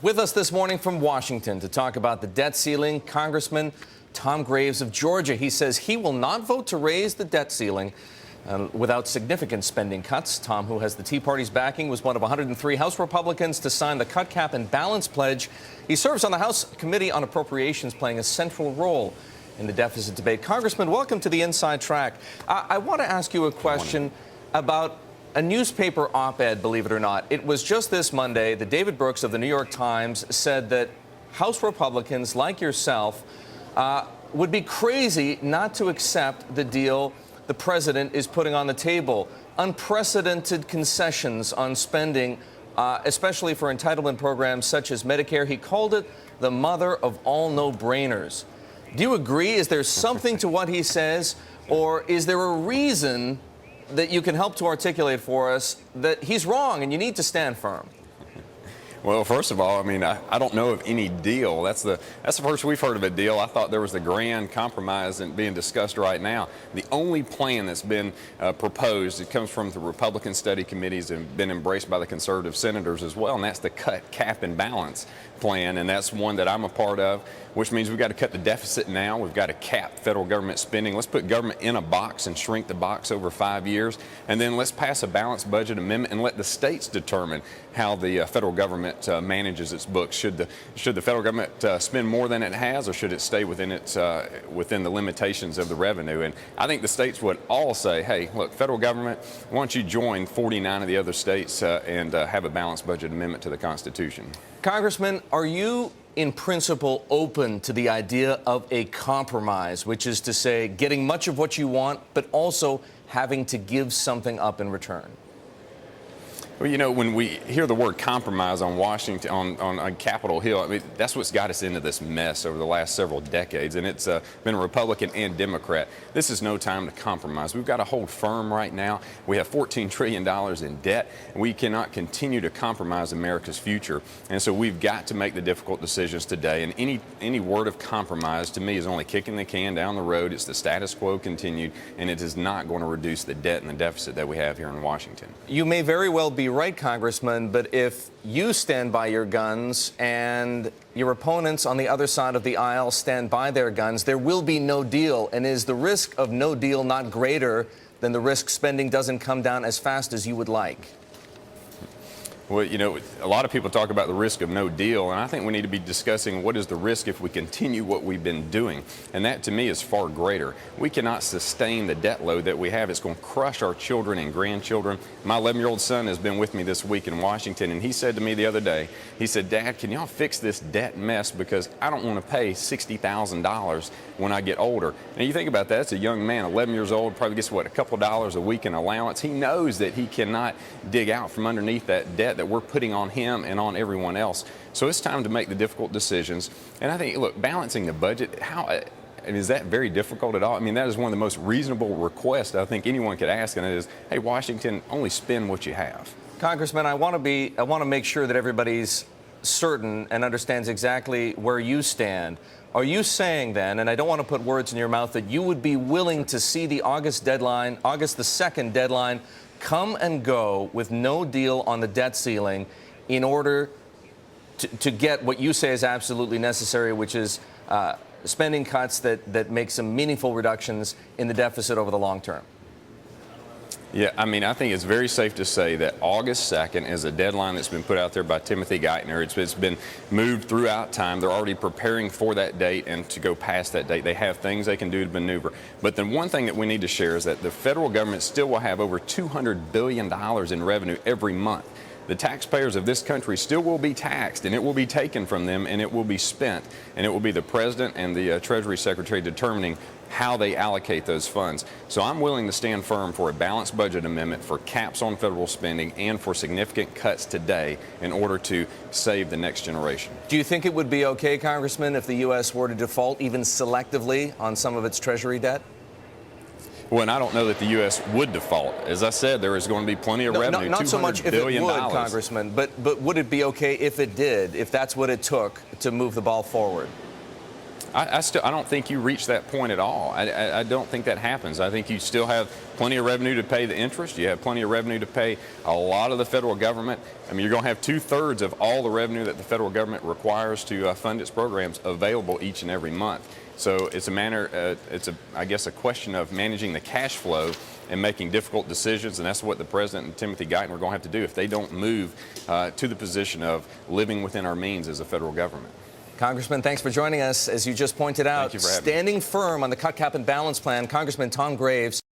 With us this morning from Washington to talk about the debt ceiling, Congressman Tom Graves of Georgia. He says he will not vote to raise the debt ceiling without significant spending cuts. Tom, who has the Tea Party's backing, was one of 103 House Republicans to sign the Cut, Cap, and Balance pledge. He serves on the House Committee on Appropriations, playing a central role in the deficit debate. Congressman, welcome to the Inside Track. I want to ask you a question about a newspaper op-ed, believe it or not. It was just this Monday that David Brooks of the New York Times said that House Republicans like yourself would be crazy not to accept the deal the president is putting on the table. Unprecedented concessions on spending, especially for entitlement programs such as Medicare. He called it the mother of all no-brainers. Do you agree? Is there something to what he says, or is there a reason that you can help to articulate for us that he's wrong and you need to stand firm? Well, first of all, I mean, I don't know of any deal. That's the first we've heard of a deal. I thought there was a grand compromise being discussed right now. The only plan that's been proposed, it comes from the Republican study committees and been embraced by the conservative senators as well, and that's the Cut, Cap, and Balance plan, and that's one that I'm a part of, which means we've got to cut the deficit now. We've got to cap federal government spending. Let's put government in a box and shrink the box over 5 years, and then let's pass a balanced budget amendment and let the states determine how the federal government manages its books. Should the federal government spend more than it has, or should it stay within the limitations of the revenue? And I think the states would all say, hey, look, federal government, why don't you join 49 of the other states and have a balanced budget amendment to the Constitution? Congressman, are you in principle open to the idea of a compromise, which is to say getting much of what you want, but also having to give something up in return? Well, you know, when we hear the word compromise on Washington, on Capitol Hill, I mean, that's what's got us into this mess over the last several decades, and it's been a Republican and Democrat. This is no time to compromise. We've got to hold firm right now. We have $14 trillion in debt. We cannot continue to compromise America's future, and so we've got to make the difficult decisions today, and any word of compromise to me is only kicking the can down the road. It's the status quo continued, and it is not going to reduce the debt and the deficit that we have here in Washington. You may very well be right, Congressman, but if you stand by your guns and your opponents on the other side of the aisle stand by their guns, there will be no deal. And is the risk of no deal not greater than the risk spending doesn't come down as fast as you would like? Well, you know, a lot of people talk about the risk of no deal, and I think we need to be discussing what is the risk if we continue what we've been doing, and that to me is far greater. We cannot sustain the debt load that we have. It's going to crush our children and grandchildren. My 11-year-old son has been with me this week in Washington, and he said to me the other day, he said, Dad, can y'all fix this debt mess, because I don't want to pay $60,000 when I get older. And you think about that, it's a young man, 11 years old, probably gets, what, a couple dollars a week in allowance. He knows that he cannot dig out from underneath that debt that we're putting on him and on everyone else. So it's time to make the difficult decisions. And I think, look, balancing the budget, is that very difficult at all? I mean, that is one of the most reasonable requests I think anyone could ask, and it is, hey, Washington, only spend what you have. Congressman, I want to make sure that everybody's certain and understands exactly where you stand. Are you saying then, and I don't want to put words in your mouth, that you would be willing to see the August the 2nd deadline come and go with no deal on the debt ceiling in order to get what you say is absolutely necessary, which is spending cuts that make some meaningful reductions in the deficit over the long term? Yeah, I mean, I think it's very safe to say that August 2nd is a deadline that's been put out there by Timothy Geithner. It's been moved throughout time. They're already preparing for that date and to go past that date. They have things they can do to maneuver. But then one thing that we need to share is that the federal government still will have over $200 billion in revenue every month. The taxpayers of this country still will be taxed, and it will be taken from them, and it will be spent. And it will be the president and the Treasury Secretary determining how they allocate those funds. So I'm willing to stand firm for a balanced budget amendment, for caps on federal spending, and for significant cuts today in order to save the next generation. Do you think it would be okay, Congressman, if the U.S. were to default even selectively on some of its Treasury debt? Well, and I don't know that the U.S. would default. As I said, there is going to be plenty of revenue. Not so much if it would, Congressman, but would it be okay if it did, if that's what it took to move the ball forward? I don't think you reach that point at all. I don't think that happens. I think you still have plenty of revenue to pay the interest. You have plenty of revenue to pay a lot of the federal government. I mean, you're going to have 2/3 of all the revenue that the federal government requires to fund its programs available each and every month. So it's I guess, a question of managing the cash flow and making difficult decisions, and that's what the President and Timothy Guyton are going to have to do if they don't move to the position of living within our means as a federal government. Congressman, thanks for joining us. As you just pointed out, Thank you for having me. standing firm on the cut, cap, and balance plan, Congressman Tom Graves.